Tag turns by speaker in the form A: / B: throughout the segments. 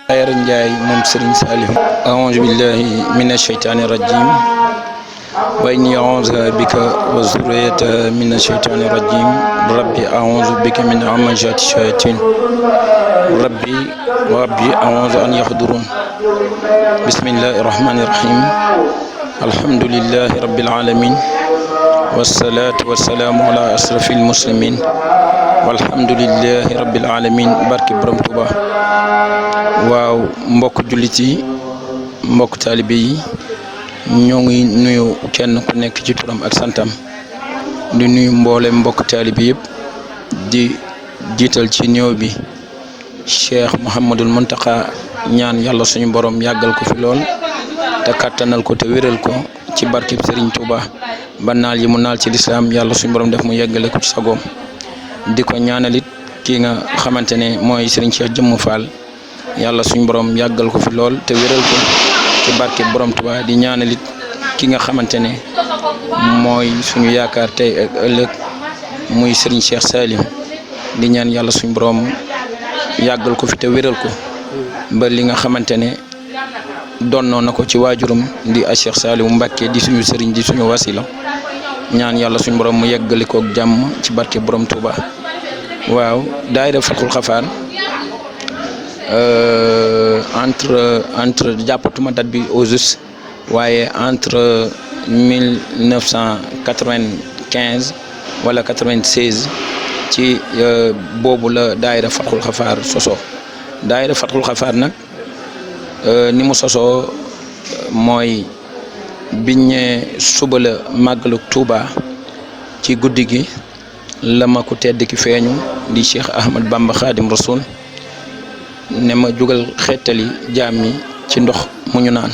A: Ayar Ndiaye moom Serigne Saliou a'uuzu billahi minash shaytaani rajim wa inni a'uuzu bika wa zurriyata minash shaytaani rajim rabbi a'uuzu bika min hamazati shayatin rabbi a'uuzu an yahdurun bismillahi rahmani rahim alhamdulillahi rabbil alamin wassalatu wassalamu ala asrafil muslimin walhamdulillahi rabbil alamin barki borom Tuuba. waaw mbokk jullit yi mbokk taalibe yi ñoo ngi nuyu kenn ku nekk ci turam ak santam di nuyu mboole mbokk taalibe yëpp di jiital ci néew bi Cheikh Mouhamadul Mountakha ñaan yàlla suñu borom yàggal ko fi lool te kattanal ko te wéral ko ci barkib Serigne Touba ba naal yi mu naal ci lislaam yàlla suñu borom def mu yeggale ko ci sagoom di ko ñaanalit kii nga xamante ne mooy Serigne Cheikh Jëmm Fall yàlla suñu borom yàggal ko fi lool te wéral ko ci barke borom Tuubaa di ñaanalit ki nga xamante ne mooy suñu yaakaar tey ak ëllëg muy Serigne Cheikh Saliou di ñaan yàlla suñu borom yàggal ko fi te wéral ko ba li nga xamante ne donnoon na ko ci waajuram di a Cheikh Saliou Mbacké di suñu Serigne di suñu wasila ñaan yàlla suñu borom mu yeggali ko ak jàmm ci barke borom Tuubaa. waaw daayira Fathul Xafaar entre jàppatuma date bi au juste waaye entre 1995 wala 96 ci boobu la daayira Fathul Xafaar sosoo daayira Fathul Xafaar nag ni mu sosoo mooy biñ suba la màggalu Tuuba ci guddi gi la ma ko tedd ki feeñu di Cheikh Ahmad Bamba Khadim Rasoul ne ma jugal xeetali jaam mi ci ndox mu ñu naan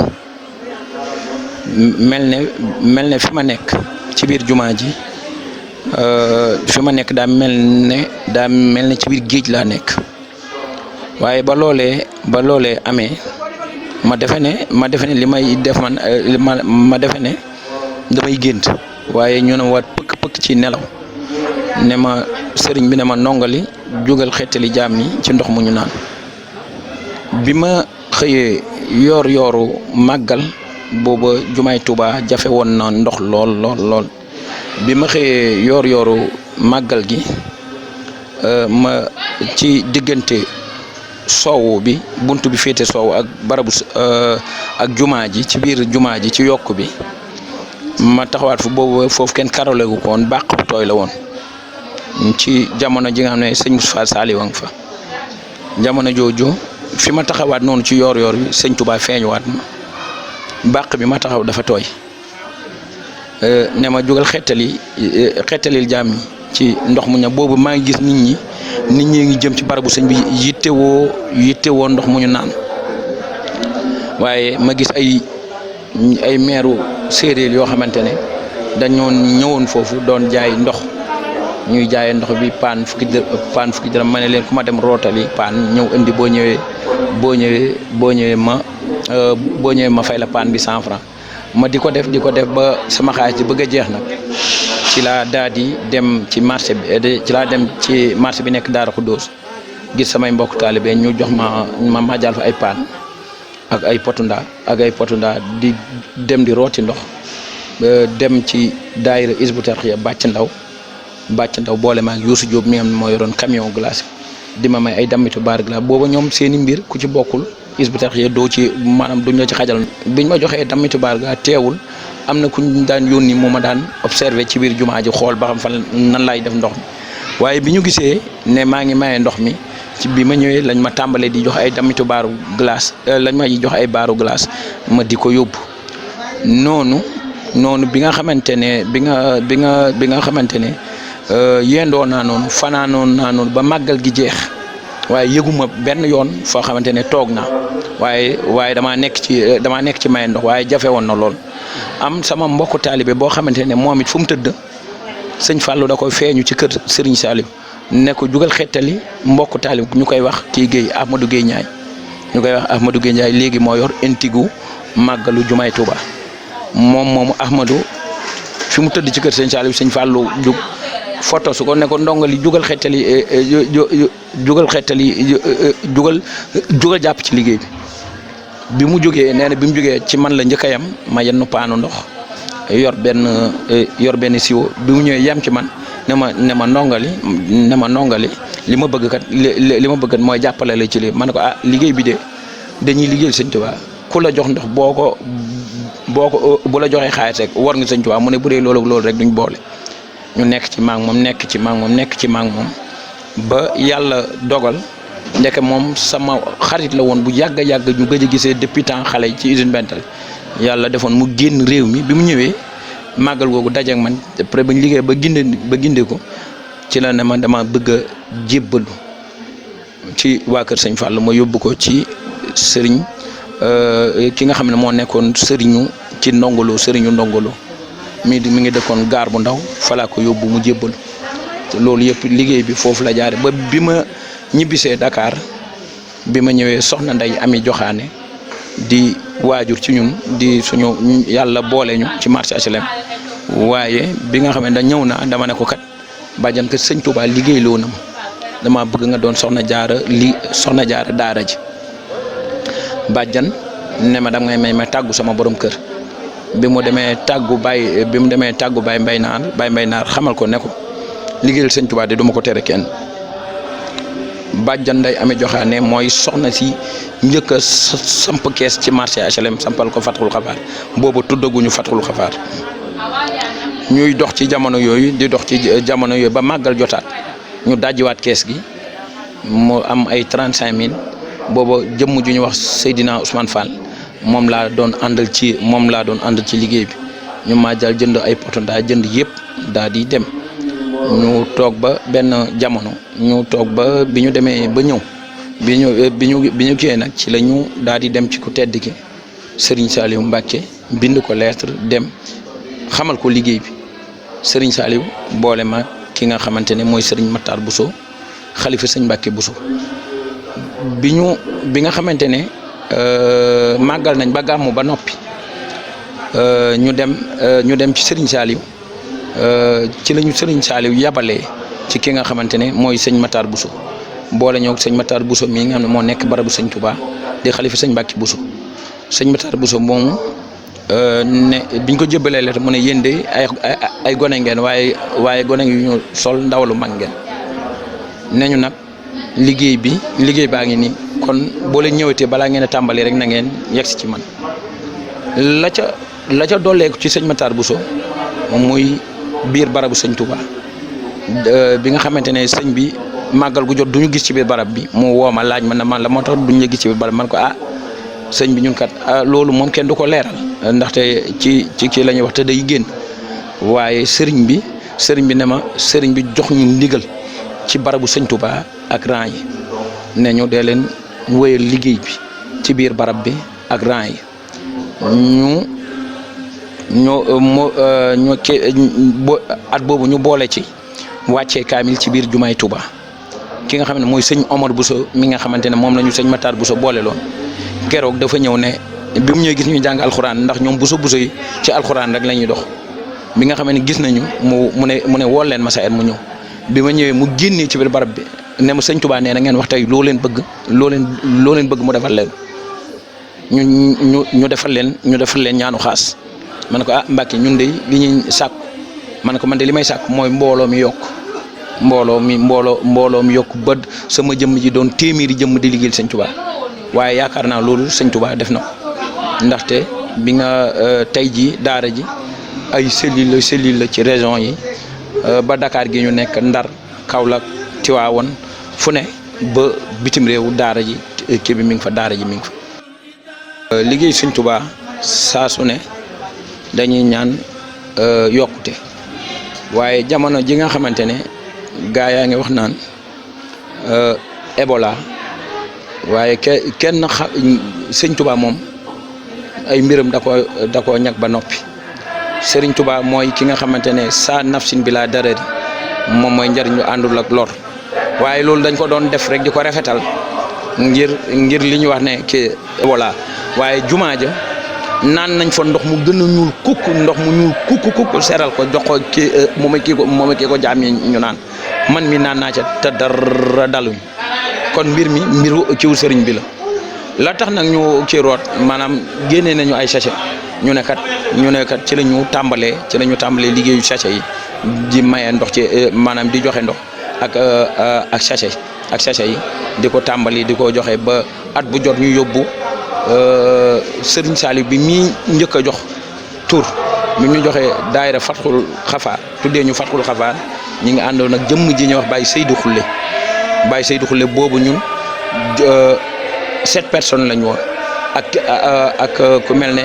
A: mel ne fi ma nekk ci biir jumaa ji fi ma nekk daa mel ne ci biir géej laa nekk waaye ba loolee amee ma defe ne li may def man ma defe ne damay gént waaye ñu ne waat pëkk ci nelaw ne ma sëriñ bi ne ma nongali jugal xeetali jaam mi ci ndox mu ñu naan bi ma xëyee yooru màggal booba jumaay Tuuba jafe woon na ndox lool bi ma xëyee yooru màggal gi ma ci diggante soowu bi bunt bi féete soowu ak barabu ak jumaa ji ci biir jumaa ji ci yokk bi ma taxawaat fu boobu foofu kenn karolegu ko woon bàq bu tooy la woon ci jamono ji nga xam ne sëñ Moustapha Saliou a ngi fa jamono jooju fi ma taxawaat noonu ci yoor bi sëñ Touba feeñuwaat ma bàq bi ma taxaw dafa tooy ne ma jugal xettalil jaam yi ci ndox mu ña boobu maa ngi gis nit ñi ngi jëm ci barabu sëñ bi yittewoo ndox mu ñu naan waaye ma gis ay meeru séeréer yoo xamante ne dañoo ñëwoon foofu doon jaay ndox ñuy jaayee ndox bi paan fukki dërëm ma ne leen ku ma dem rootali paan ñëw indi boo ñëwee ma fay la paan bi 100 francs ma di ko def ba sama xaalis di bëgg a jeex nag ci laa daal di dem ci marché bi nekk Daara Xuddoos gis samay mbokk taalibe ñu jox ma jàll fa ay paan ak ay potunda di dem di rooti ndox dem ci daayira Hizbut Tarqiyyah bàcc ndaw boole ma ak Youssou Diop mi nga xam ne moo yoroon camion glace di ma may ay dammitu baar glace booba ñoom seeni mbir ku ci bokkul Hizbut Tarqiyyah doo ci maanaam duñ la ci xajal biñ ma joxee dammitu baar glace teewul am na kuñ daan yónni moo ma daan observé ci biir jumaa ji xool ba xam fan nan laay def ndox mi waaye bi ñu gisee ne maa ngi maye ndox mi ci bi ma ñëwee lañ ma tàmbalee di jox ay dammitu baaru glace lañ ma jox ay baaru glace ma di ko yóbbu noonu bi nga xamante ne bi nga xamante ne yendoo naa noonu fanaanoon naa noonu ba màggal gi jeex waaye yëguma benn yoon foo xamante ne toog naa waaye damaa nekk ci maye ndox waaye jafe woon na lool am sama mbokku taalibe boo xamante ne moom it fu mu tëdd sëñ Fallou da koy feeñu ci kër Serigne Saliou ne ko jugal xettali mbokku taalibe ñu koy wax kii Guèye Ahmadou Guèye Ñaay ñu koy wax Ahmadou Guèye Ñaay léegi moo yor intigu màggalu jumaay Touba moom moomu Ahmadou fi mu tëdd ci kër sëñ Saliou sëñ Fallou jug photo su ko ne ko ndongali jugal xettali jugal jàpp ci liggéey bi mu jógee nee na bi mu jógee ci man la njëkk a yem ma yenn paanu ndox yor benn siwo bi mu ñëwee yem ci man ne ma ndongali li ma bëgg kat li ma bëgg kat mooy jàppale la ci lii ma ne ko liggéey bi de dañuy liggéeyal Sëñ Tuubaa ku la jox ndox bu la joxee xaalis rek war nga Sëñ Tuubaa mu ne bu dee loolu rek duñ boole ñu nekk ci maag moom ba yàlla dogal ndeke moom sama xarit la woon bu yàgg ñu gëj a gisee depuis temps xale ci usine Bental yàlla defoon mu génn réew mi bi mu ñëwee màggal googu dajeeg man après bañ liggéey ba ginde ko ci la ne ma dama bëgg a jébbalu ci waa Kër Sëñ Fall ma yóbbu ko ci sëriñ ki nga xam ne moo nekkoon sëriñu ndongolo mi ngi dëkkoon gaar bu ndaw falaa ko yóbbu mu jébbalu loolu yëpp liggéey bi foofu la jaare ba bi ma ñibbisee Dakar bi ma ñëwee soxna Ndey Ami Joxaane di waajur ci ñun di suñu yàlla boole ñu ci marché HLM waaye bi nga xam ne da ñëw na dama ne ko kat bàjjan kat Sëñ Tuubaa liggéey loo na ma dama bëgg nga doon soxna jaara daara ji bàjjan ne ma dam ngay may ma tàggu sama borom kër bi mu demee tàggu Baye Mbay Naar xamal ko ne ko liggéeyal Sëñ Tuubaa de duma ko tere kenn bàjjan Ndey Ami Joxaane mooy soxna si njëkk a samp kees ci marché HLM sampal ko Fatxul Xafaar boobu tuddaguñu Fatxul Xafaar ñuy dox ci jamono yooyu ba màggal jotaat ñu dajjiwaat kees gi mu am ay 35 000 booba jëmm ju ñu wax Seydina Ousmane Fall moom laa doon àndal ci liggéey bi ñu maajal jënd ay potonda jënd yëpp daal di dem ñu toog ba benn jamono bi ñu demee ba ñëw bi ñu kiyee nag ci la ñu daal di dem ci ku tedd ki Serigne Saliou Mbacke bind ko lettre dem xamal ko liggéey bi Serigne Saliou boole ma ki nga xamante ne mooy Serigne Matar Bousso xalifa Sëñ Mbacke Bousso bi nga xamante ne màggal nañ ba gàmmu ba noppi ñu dem ci Serigne Saliou ci lañu Serigne Saliou yabalee ci ki nga xamante ne mooy Sëñ Matar Bousso boole ñoo Sëñ Matar Bousso mii nga xam ne moo nekk barabu Sëñ Touba di xalifa Sëñ Mbacke Bousso Sëñ Matar Bousso moomu ne biñ ko jëbalee lettre mu ne yéen de ay gone ngeen waaye gone yu ñu sol ndawalu mag ngeen ne ñu nag liggéey baa ngi nii kon boo leen ñëwatee balaa ngeen a tàmbali rek na ngeen yegsi ci man la ca dolleeku ci Sëñ Matar Bousso muy biir barabu Sëñ Touba bi nga xamante ne sëñ bi màggal gu jot duñu gis ci biir barab bi mu woo ma laaj ma ne man la moo tax duñu la gis ci biir barab man ko sëñ bi ñun kat loolu moom kenn du ko leeral ndaxte ci kii la ñuy wax te day génn waaye sëriñ bi ne ma sëriñ bi jox ñu ndigal ci barabu Sëñ Touba ak rang yi ne ñu dee leen wéyal liggéey bi ci biir barab bi ak rang yi at boobu ñu boole ci wàccee kaamil ci biir jumaay Touba ki nga xam ne mooy sëñ Omar Bousso mi nga xamante ne moom la ñu Sëñ Matar Bousso boole loon keroog dafa ñëw ne bi mu ñëwee gis ñu jàng alxuraan ndax ñoom Bousso yi ci alxuraan rek la ñuy dox bi nga xam ne gis nañu mu ne wool leen ma sa mu ñëw bi ma ñëwee mu génnee ci biir barab bi ne ma Sëñ Touba nee na ngeen wax tey loo leen bëgg mu defal leen ñu defal leen ñaanu xaas man ko Mbacke ñun de li ñuy sàkku man ko man de li may sàkku mooy mbooloo mi yokk ba sama jëmm ji doon téeméeri jëmm di liggéeyal Sëñ Touba waaye yaakaar naa loolu Sëñ Touba def na ko ndaxte bi nga tey ji daara ji ay cellule la ci région yi ba Dakar gi ñu nekk Ndar Kaolack Tivaouane fu ne ba bitim réew daara ji kii bi mi ngi fa daara ji mi ngi fa liggéey Sëñ Touba saa su ne dañuy ñaan yokkute waaye jamono ji nga xamante ne gaa yaa ngi wax naan Ebola waaye kenn Sëñ Touba moom ay mbiram da koo ñag ba noppi Sëriñ Touba mooy ki nga xamante ne saa nafsin bi laa darari moom mooy njariñ lu àndul ak lor waaye loolu dañ ko doon def rek di ko rafetal ngir li ñu wax ne ki Ebola waaye jumaa ja naan nañ fa ndox mu gën a ñuul kukk ndox mu ñuul kukk seral ko jox ko kii moom kii ko jaam yi ñu naan man mi naan naa ca te dara daluñ kon mbir mi mbiru ciw sëriñ bi la tax nag ñu ci root maanaam génnee nañu ay sachet ñu ne kat ci la ñu tàmbalee liggéeyu sachet yi di maye ndox ci maanaam di joxe ndox ak sachet yi di ko tàmbali di ko joxe ba at bu jot ñu yóbbu Serigne Saliou bi mi njëkk a jox tur bi ñu joxe daayira Fatxul Xafaar tuddee ñu Fatxul Xafaar ñi ngi àndoon nag jëmm ji ñuy wax Baye Seydou Xulle boobu ñun 7 personnes lañ woon ak ku mel ne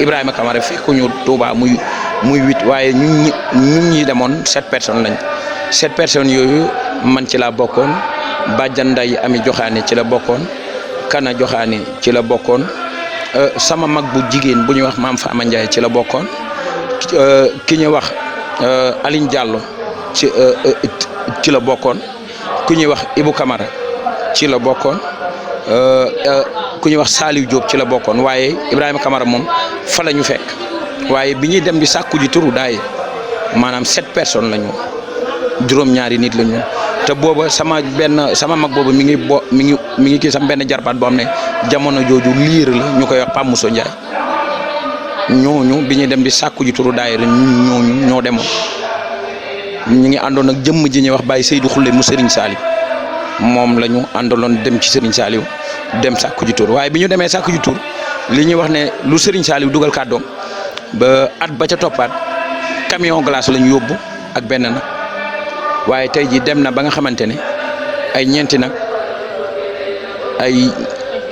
A: Ibrahima Camara fekkuñu Touba muy 8 waaye ñun ñi demoon 7 personnes lañ 7 personnes yooyu man ci laa bokkoon Badiane Nday Ami Joxaane ci la bokkoon Kana Joxaane ci la bokkoon sama mag bu jigéen bu ñuy wax Maam Fama Ndiaye ci la bokkoon ki ñuy wax Aline Diallo ci la bokkoon ku ñuy wax Ibou Camara ci la bokkoon ku ñuy wax Saliou Diop ci la bokkoon waaye Ibrahima Camara moom fa la ñu fekk waaye bi ñuy dem di sàkku ji turu daay maanaam 7 personnes la ñu juróom-ñaari nit la ñu te booba sama mag boobu mi ngi kii sama benn jarbaat boo xam ne jamono jooju liir la ñu koy wax Pam Mousso Ndiaye ñooñu bi ñuy dem di sàkku ji turu daayira ñooñu ñoo demoon ñu ngi àndoon ak jëmm ji ñuy wax Baye Seydou Xulle mu Serigne Saliou moom la ñu àndaloon dem ci Serigne Saliou dem sàkku ji tur waaye bi ñu demee sàkku ji tur li ñuy wax ne lu Serigne Saliou dugal kàddoom ba at ba ca toppaat camion glace la ñu yóbbu ak benn nag waaye tey jii dem na ba nga xamante ne ay ñeenti nag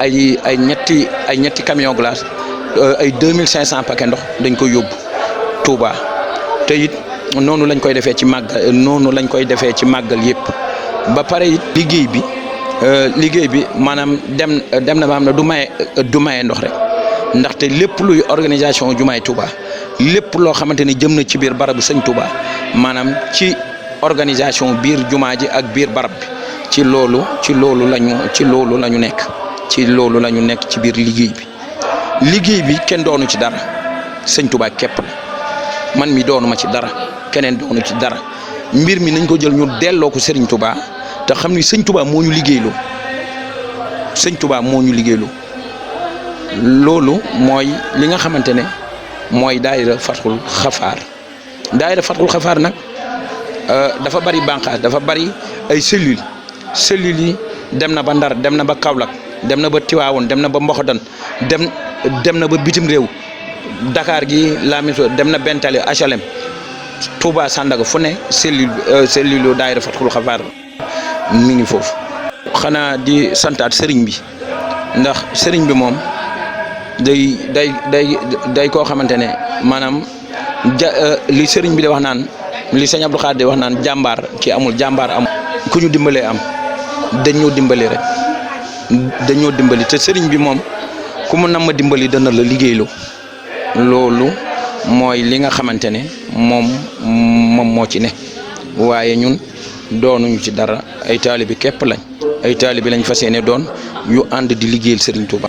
A: ay ñetti camion glace ay 2500 paquet ndox dañ koy yóbbu Touba te it noonu lañ koy defee ci màggal yëpp ba pare it liggéey bi maanaam dem na ba xam ne du maye ndox rek ndaxte lépp luy organisation jumaay Touba lépp loo xamante ni jëm na ci biir barabu sëñ Touba maanaam ci organisation biir jumaa ji ak biir barab bi ci loolu lañu nekk ci biir liggéey bi kenn doonu ci dara sëñ Touba képp la man mi doonuma ci dara keneen doonu ci dara mbir mi nañ ko jël ñu delloo ko Serigne Touba te xam ni sëñ Touba moo ñu liggéeyloo loolu mooy li nga xamante ne mooy daayira Fatxul Xafaar nag dafa bari bànqaas dafa bari ay cellules yi dem na ba Ndar dem na ba Kaolack dem na ba Tiwaawoon dem na ba Mboxodan dem na ba bitim réew Dakar gi la même chose dem na Bentali HLM Touba Sandaga fu ne cellule yu daayira Fatxul Xafaar mi ngi foofu. xanaa di santaat sëriñ bi ndax sëriñ bi moom day koo xamante ne maanaam li sëriñ bi di wax naan li sëñ Abdou Khadre di wax naan jàmbaar ki amul jàmbaar am ku ñu dimbalee am dañoo dimbali rek dañoo dimbali te sëriñ bi moom ku mu nam ma dimbali dana la liggéeyloo loolu mooy li nga xamante ne moom moo ci ne waaye ñun doonuñu ci dara ay taalibi képp lañ fas yéene doon yu ànd di liggéeyal Serigne Touba.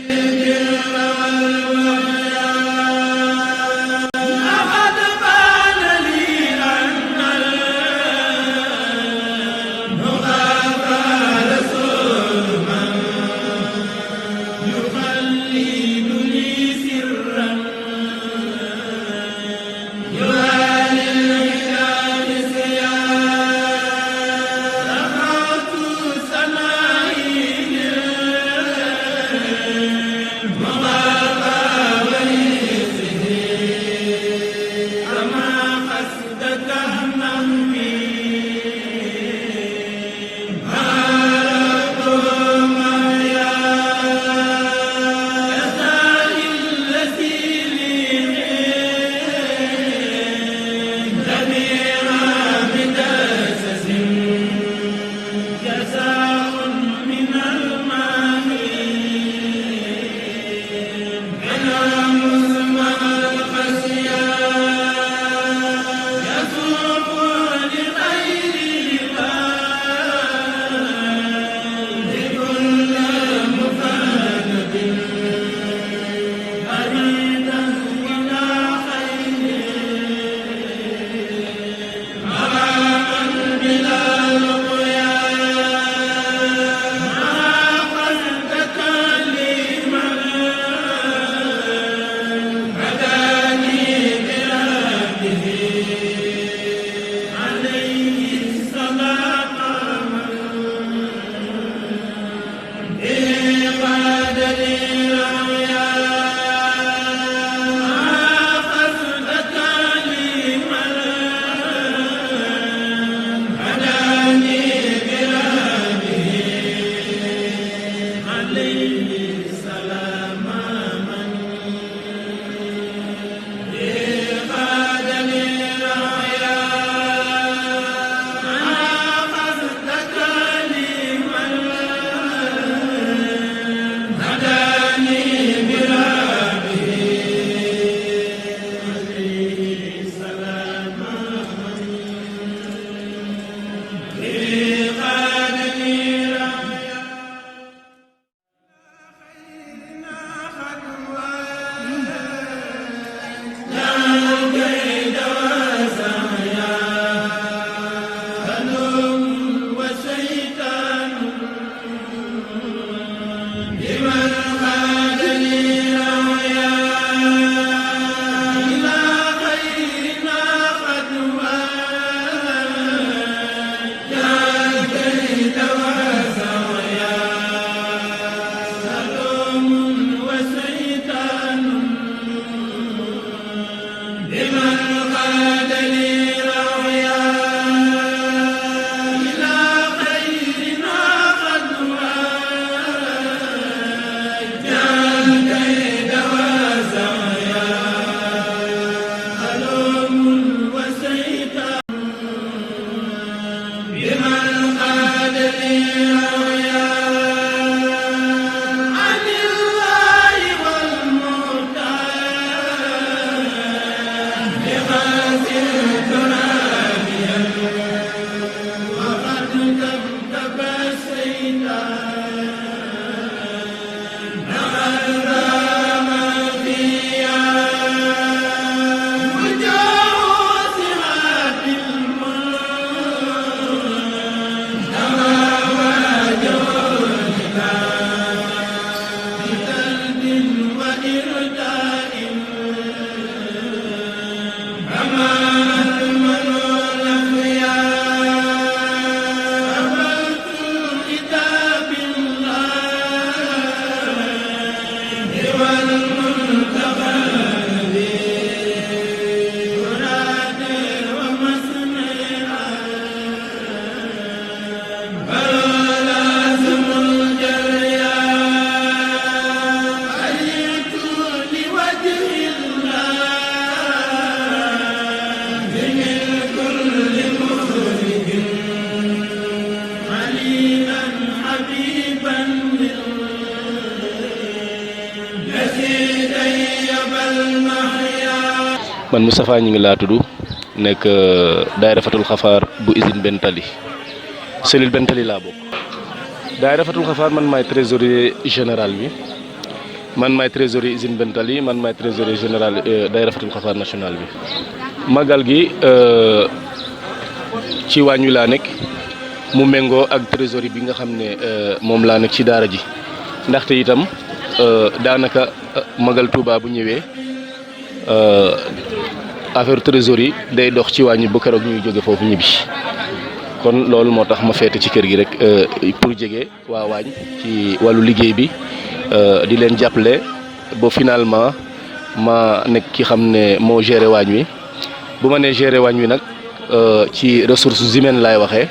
B: man Moustapha ñi ngi laa tudd nekk daayira Fatul Xafaar bu usine Bentali cellule Bentali laa bokk. daayira Fatul Xafaar man maay trésorier général bi man maay trésorier usine Bentali man maay trésorier général daayira Fatul Xafaar national bi. magal gi ci waañ wi laa nekk mu méngoo ak trésorier bi nga xam ne moom laa nekk ci daara ji ndaxte itam daanaka magal Touba bu ñëwee. affaire trésorerie day dox ci wàññi ba keroog ñuy jóge foofu ñibbi kon loolu moo tax ma feete ci kër gi rek pour jege waa waañ ci wàllu liggéey bi di leen jàppale ba finalement ma nekk ki xam ne moo géré waañ wi bu ma nee géré waañ wi nag ci ressources humaines laay waxee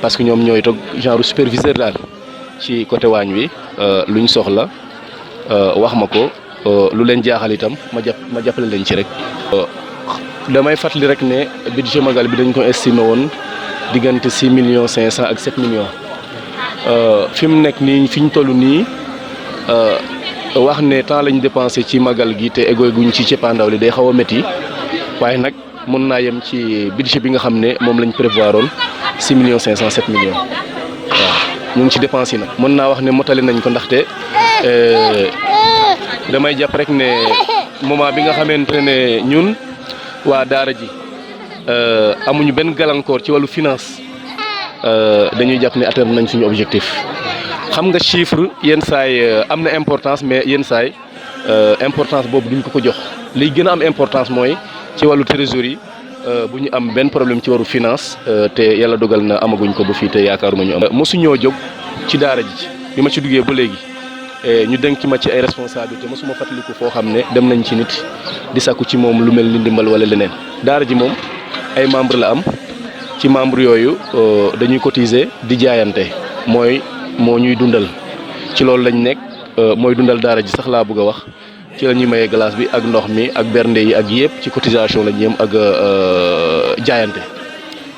B: parce que ñoom ñooy toog genre superviseur daal ci côté waañ wi luñ soxla wax ma ko. lu leen jaaxal itam ma jàppale leen ci rek. damay fàttali rek ne budget magal bi dañ ko estimé woon diggante 6,500,000 ak 7 millions fi mu nekk nii fi ñu toll nii wax ne temps lañ dépensé ci magal gi te égoy guñ ci cëppaandaw li day xaw a métti waaye nag mën naa yem ci budget bi nga xam ne moom lañ prévoir woon 6,500,000 7 millions waaw ñu ngi ci dépense yi nag mën naa wax ne motali nañ ko ndaxte. damay jàpp rek ne moment bi nga xamante ne ñun waa daara ji amuñu benn gàllankoor ci wàllu finance dañuy jàpp ne atteindre nañ suñu objectif xam nga chiffre yenn saay am na importance mais yenn saay importance boobu duñ ko jox liy gën a am importance mooy ci wàllu trésorerie bu ñu am benn problème ci wàllu finance te yàlla dogal na amaguñ ko ba fii te yaakaaruma ñu am. mosuñoo jóg ci daara ji bi ma ci duggee ba léegi. ñu denk ma ci ay responsabilité mosuma fàttaliku foo xam ne dem nañ ci nit di sàkku ci moom lu mel ni ndimbal wala leneen daara ji moom ay membre la am ci membre yooyu dañuy cotiser di jaayante mooy moo ñuy dundal ci loolu lañ nekk mooy dundal daara ji sax laa bëgg a wax ci la ñuy mayee glace bi ak ndox mi ak bernde yi ak yëpp ci cotisation lañ yem ak jaayante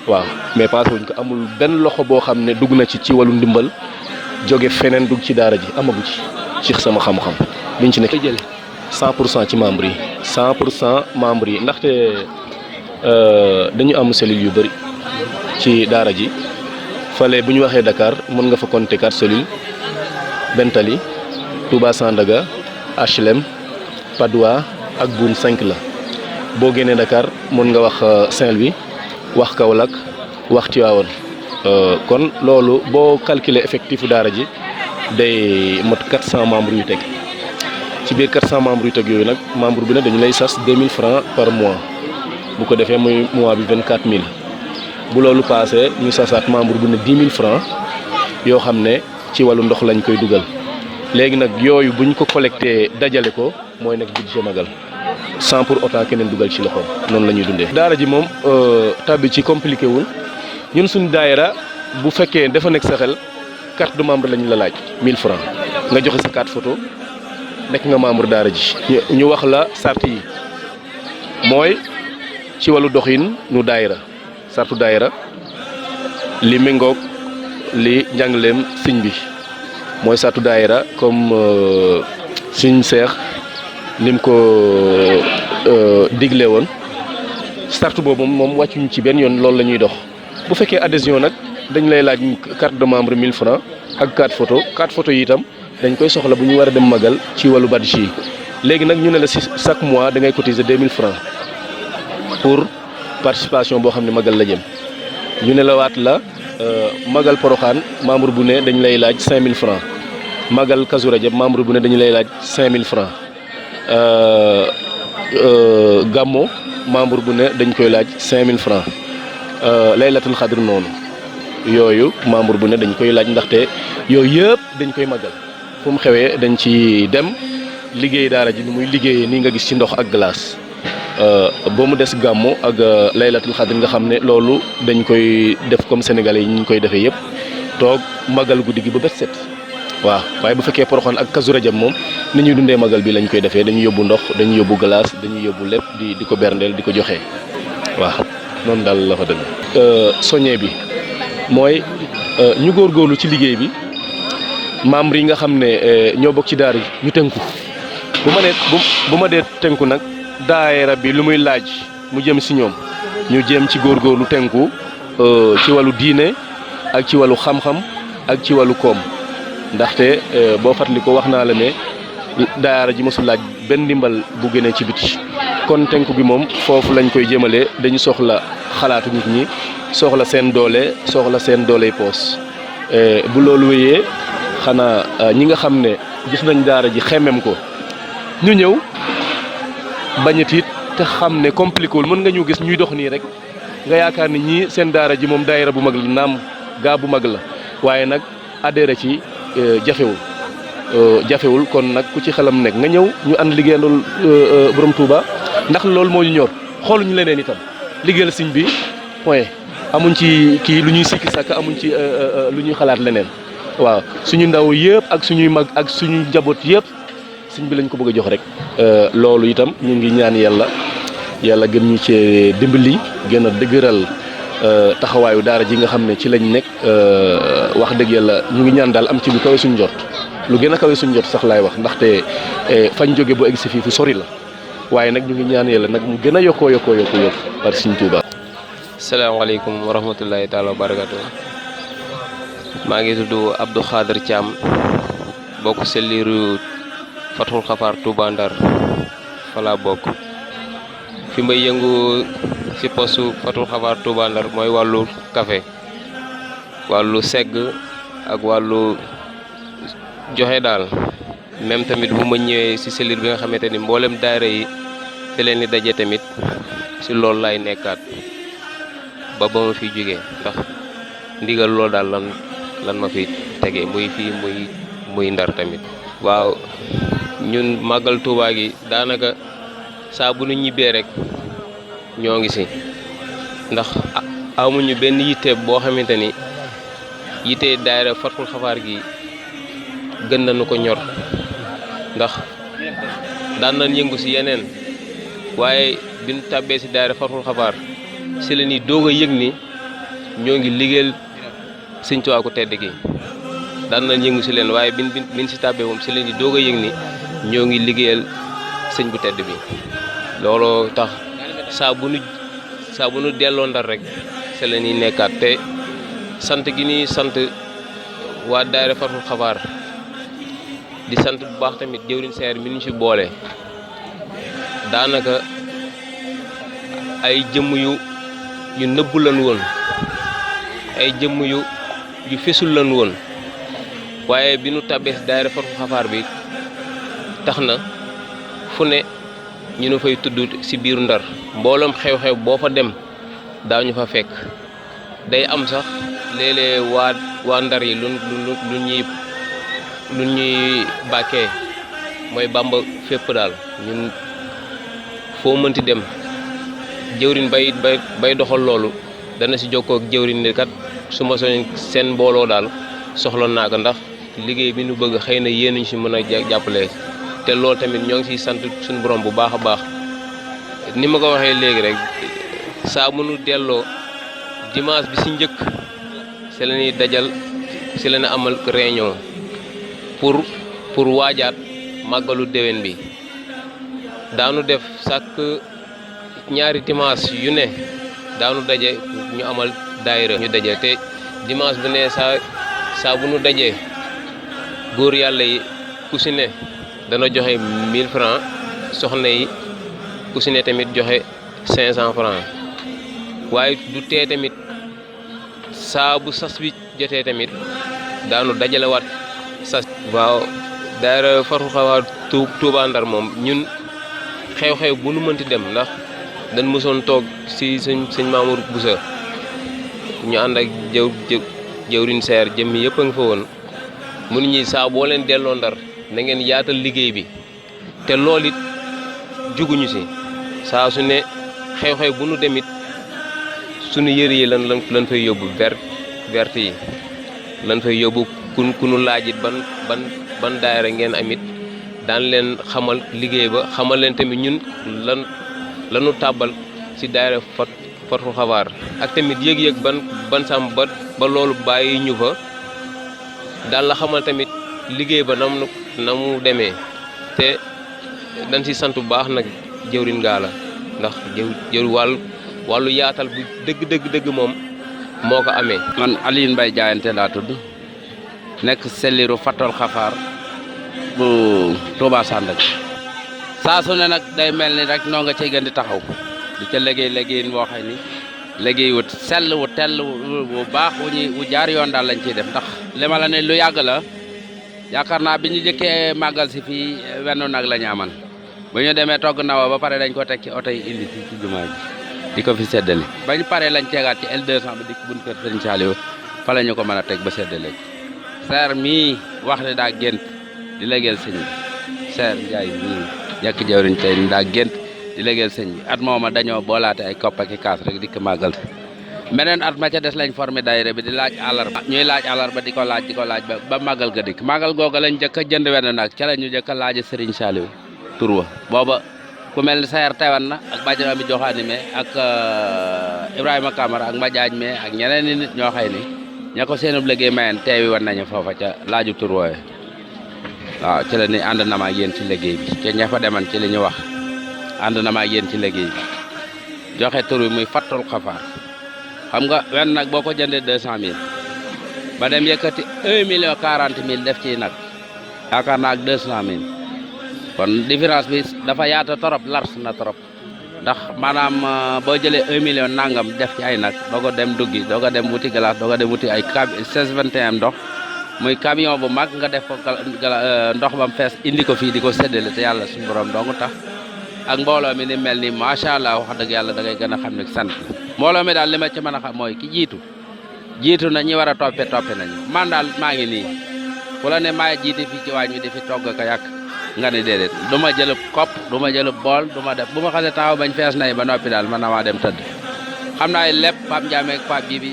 B: waaw mais passé wuñ ko amul benn loxo boo xam ne dugg na ci wàllu ndimbal jóge feneen dugg ci daara ji amagu ci sama xam-xam liñ ci nekk jële 100% ci membre yi 100% membre yi ndaxte dañu am cellule yu bëri ci daara ji fale bu ñu waxee Dakar mën nga fa compter 4 cellules Bentali Touba Sandaga HLM Padoua ak Boune 5 la boo génnee Dakar mën nga wax Saint-Louis wax Kaolack wax Tivaouane kon loolu boo calculer effectif daara ji day mot 400 membres yu teg ci biir 400 membres yu teg yooyu nag membre bi ne dañu lay sas 2000 francs par mois bu ko defee muy mois bi 24000 bu loolu paasee ñu sasaat membre bu ne 10 000 francs yoo xam ne ci wàllu ndox lañ koy dugal léegi nag yooyu buñ ko collecté dajale ko mooy nekk budget magal sans pour autant keneen dugal ci loxoom noonu la ñuy dundee. daara ji moom tabbi ci compliqué wul ñun suñu daayira bu fekkee dafa nekk sa xel carte de membre lañ la laaj 1000 francs nga joxe sa carte photo nekk nga membre daara ji. ñu wax la sart yi mooy ci wàllu doxin nu daayira sartu daayira li méngoog li njàngaleem sëñ bi mooy sartu daayira comme sëñ Seex lim ko digle woon sartu boobu moom wàccuñu ci benn yoon loolu la ñuy dox bu fekkee adhésion nag dañ lay laaj carte de membre 1000 francs ak carte photo yi itam dañ koy soxla bu ñu war a dem magal ci wàllu badge yi léegi nag ñu ne la si chaque mois da ngay cotiser 2000 francs pour participation boo xam ne magal la jëm ñu ne la waat la magal Porokhane membre bu ne dañ lay laaj 5000 francs magal Kazu Rajab membre bu ne dañu lay laaj 5000 francs Gammo membre bu ne dañ koy laaj 5000 francs laylatul xadr noonu yooyu membre bu ne dañ koy laaj ndaxte yooyu yëpp dañ koy magal fu mu xewee dañ ci dem liggéey daara ji ni muy liggéeyee nii nga gis ci ndox ak glace ba mu des gàmmu ak laylatul xadr nga xam ne loolu dañ koy def comme sénégalais yi ñu koy defee yëpp toog magal guddi gi ba bët set waaw waaye bu fekkee Porokhane ak Kazu Rajab moom ni ñuy dundee magal bi lañ koy defee dañuy yóbbu ndox dañuy yóbbu glace dañuy yóbbu lépp di ko berndeel di ko joxe waaw noonu daal la fa demee. soññee bi mooy ñu góorgóorlu ci liggéey bi membres yi nga xam ne ñoo bokk ci daara yi ñu tënku bu ma dee tënku nag daayira bi lu muy laaj mu jëm si ñoom ñu jëm ci góorgóorlu tënku ci wàllu diine ak ci wàllu xam-xam ak ci wàllu koom ndaxte boo fàttali ko wax naa la ne daara ji mosul laaj benn ndimbal bu gënee ci biti kon tënku gi moom foofu lañ koy jëmale dañu soxla xalaatu nit ñi soxla seen dooley poos bu loolu wéyee xanaa ñi nga xam ne gis nañ daara ji xemmem ko ñu ñëw bañ a tiit te xam ne compliqué wul mën nga ñu gis ñuy dox nii rek nga yaakaar ni ñii seen daara ji moom daayira bu mag la naam gaa bu mag la waaye nag adhéré ci jafewul kon nag ku ci xelam nekk nga ñëw ñu ànd liggéeyandoo borom Touba ndax loolu moo ñu ñor xooluñu leneen itam liggéeyal sëñ bi point amuñ ci kii lu ñuy sikki sàkk amuñ ci lu ñuy xalaat leneen waaw suñu ndaw yëpp ak suñuy mag ak suñu njaboot yëpp sëñ bi lañ ko bëgg a jox rek loolu itam ñu ngi ñaan yàlla gën ñu ci dimbali gën a dëgëral taxawaayu daara ji nga xam ne ci lañ nekk wax dëgg yàlla ñu ngi ñaan daal am ci lu kawe suñ jot lu gën a kawe suñ jot sax laay wax ndaxte fañ jóge bu egg si fii fu sori la waaye nag ñu ngi ñaan yàlla nag mu gën a yokkoo par Sëñ Tuuba.
C: salaamaaleykum wa rahmatullahi taala wa barakatu maa ngi tudd Abdou Khader Thiam bokk selliru Fathul Xafaar Touba Ndar fa laa bokk fi may yëngu ci postu Fathul Xafaar Touba Ndar mooy wàllu café wàllu segg ak wàllu joxe daal même tamit bu ma ñëwee ci sellir bi nga xamante ni mboolem daayira yi fi leen di daje tamit ci loolu laay nekkaat ba ma fi jógee ndax ndigal loolu daal lan ma fi tegee muy fii muy Ndar tamit. waaw ñun màggal Touba gi daanaka saa bu nu ñibbee rek ñoo ngi ci ndax amuñu benn yitte boo xamante ni yitte daayira Fathul Xafaar gi gën nañu ko ñor ndax daan nañ yëngu ci yeneen waaye bi ñu tàbbee ci daayira Fathul Xafaar ci la ñuy doog a yëg ni ñoo ngi liggéeyal Sëñ Tuubaa ku tedd gi daan nañ yëngu ci leen waaye bin ci tàbbee moom ci la ñuy doog a yëg ni ñoo ngi liggéeyal sëñ bu tedd bi looloo tax saa bu nu delloo Ndar rek se la ñuy nekkaat te sant gi ni sant waa daayira Fathul Xafaar di sant bu baax tamit jëwriñ seer mi ñu ci boole daanaka ay jëmm yu nëbb lan woon ay jëmm yu fesul lan woon waaye bi nu tabee daayira Fathul Xafaar bi tax na fu ne ñu nu fay tudd ci biiru Ndar mbooloom xew-xew boo fa dem daañu fa fekk day am sax léeg-léeg waa Ndar yi lu ñuy bàkkee mooy Bàmba fépp daal ñun foo mënti dem jëwriñ bay doxal loolu dana ci jokkoo ak jëwriñ ne kat su ma soñ seen mbooloo daal soxla naa ko ndax liggéey bi nu bëgg xëy na yéen ñu ci mën a jàppale te loolu tamit ñoo ngi ciy sant suñu borom bu baax a baax ni ma ko waxee léegi rek saa mënu delloo dimanche bi ci njëkk ci la ñuy dajal ci la ñu amal réunion pour waajaat màggalu déwén bi daanu def chaque ñaari dimanche yu ne daanu daje ñu amal daayira ñu daje te dimanche bu ne saa bu nu dajee góor yàlla yi ku ci ne dana joxe 1000 francs soxna yi ku ci ne tamit joxe 500 francs waaye du tee tamit saa bu sas bi jotee tamit daanu dajalewaat sas. waaw daayira Fathul Xafaar Touba Ndar moom ñun xew-xew bu nu mënti dem ndax dañ mësoon toog ci sëñ Mamour Boussa ñu ànd ak jëwriñ seer jëmmi yëpp a nga fa woon mun ñi saa boo leen delloo Ndar na ngeen yaatal liggéey bi te loolu it juguñu ci saa su ne xew-xew bu nu demit sunu yëre yi lan fay yóbbu verte yi lan fay yóbbu ku nu laajit ban daayira ngeen amit daan leen xamal liggéey ba xamal leen tamit ñun lanu tàbbal ci daayira Fathul Xafaar ak tamit yëg-yëg ban sàmm ba loolu bàyyi ñu fa daan la xamal tamit liggéey ba na mu demee te dañ ci sant bu baax nag jëwriñ gaa la ndax jëw wàllu yaatal bu dëgg moom moo ko amee.
D: man Alioune Mbaye Diayante laa tudd nekk selliru Fathul Xafaar bu Touba Sandaga saa su ne nag day mel ni rek noo nga cay gën di taxaw di ca liggéey boo xam ni liggéey wut sell wu tell wu baax wu jaar yoon daal lañ ciy def ndax li ma la ne lu yàgg la yaakaar naa bi ñu jëkkee màggal si fii wenn nag la ñu amal bu ñu demee togg nawa ba pare dañ ko teg ci oto yi indi ci jumaa ji di ko fi séddale bañ pare lañ tegaat ci L200 bi dikk buñ kër Serigne Saliou fa la ñu ko mën a teg ba séddale seer mii wax ne daa gént di liggéeyal sëñ bi seer Njaay mii ñàkk jawriñ tey ni daa gént di liggéeyal sëñ bi at mooma dañoo boolaate ay kopp ak i kaas rek dikk màggal meneen at ma ca des lañ formé daayira bi di laaj àllarba ñuy laaj àllarba di ko laaj ba màggal ga dikk màggal googa lañ njëkk a jënd wenn nag ca la ñu njëkk a laaj Serigne Saliou tur wa booba ku mel ni Sayer tewan na ak bàjjan Ami Joxaani me ak Ibrahima Kamara ak Madiagne me ak ñeneen ni nit ñoo xëy ni ña ko seenub liggéey mayen teewi wan nañu foofa ca laaju tur wooye waaw ci la ni ànd na ma ak yéen ci liggéey bi ca ña fa deman ci li ñu wax ànd na ma ak yéen ci liggéey bi joxe tur wi muy Fathul Xafaar xam nga wenn nag boo ko jëndee 200 000 ba dem yëkkati 1 040 000 def ci nag yaakaar naa ak 200 000 kon différence bi dafa yaata torop lars na torop ndax maanaam boo jëlee 1 million nangam def ci ay nag doo ko dem duggi doo ko dem wuti glace doo ko dem wuti ay 16-21 ndox muy camion bu mag nga def ko ndox bam fees indi ko fii di ko séddale te yàlla suñu borom dong tax ak mbooloo mi ni mel ni macha allah wax dëgg yàlla da ngay gën a xam ne sant la mbooloo mi daal li ma ci mën a xam mooy ki jiitu na ñi war a toppe nañu man daal maa ngi nii ku la ne maa jiite fii ci waañ wi di fi togg ko yàq nga ne déedéet du ma jëlub kopp du ma jëlub bool du ma def bu ma xasee taxaw bañ fees nay ba noppi daal man na maa dem tëdd xam naa lépp Pape Ndiame ak Pape Bibi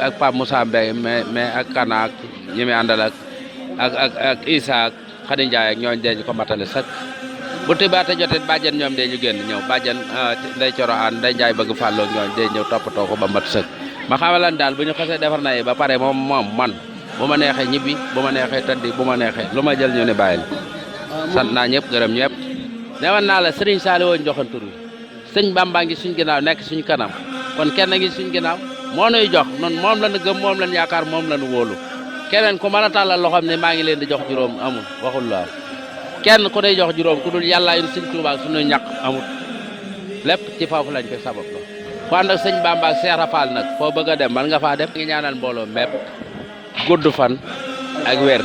D: ak Pape Moussa Mbaye mais ak Kana ak ñi muy àndal ak Issa ak Khady Ndiaye ak ñooñu dee ñu ko matale sax bu tibaate jotee bàjjen ñoom dee ñu génn ñëw bàjjen nday coro aan nday Ndiaye bëgg fàlloo ak ñooñu dee ñëw toppatoo ko ba mat sëg ma xamalan daal bu ñu xasee defar nay ba pare moom man bu ma neexee ñibbi bu ma neexee tëddi bu ma neexee lu ma jël ñu ne bàyyil sant naa ñëpp gërëm ñëpp newoon naa la Serigne Saliou woon joxoon tur wi sëñ Bamba ngi suñ ginnaaw nekk suñ kanam kon kenn ngi suñ ginnaaw moo nuy jox noonu moom la ñu gëm moom la ñu yaakaar moom la ñu wóolu keneen ku mën a tàllal loxoom ne maa ngi leen di jox juróom amul waxul la kenn ku day jox juróom ku dul yàlla yu sëñ Tuubaa suñuy ñàkk amul lépp ci foofu lañ koy sabab la ku ànd ak sëñ Bamba ak Seex Faal nag foo bëgg a dem man nga faa dem ngi ñaanal mbooloo mépp gudd fan ak wér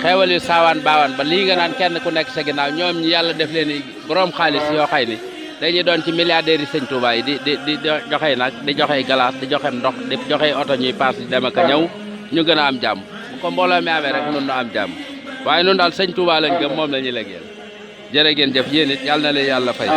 D: xeewal yu saawaan baawaan ba lii nga naan kenn ku nekk sa ginnaaw ñoom ñi yàlla def leen borom xaalis yoo xay ni dañuy doon ci milliardaires yi sëñ Touba yi di joxe nag di joxe glace di joxe ndox di joxe oto ñuy paas di dem ak a ñëw ñu gën a am jàmm bu ko mbooloo mi amee rek nun nu am jàmm waaye nun daal sëñ Touba lañ gëm moom la ñuy liggéeyal jërë ngeen jëf yéen it yàlla na leen yàlla fay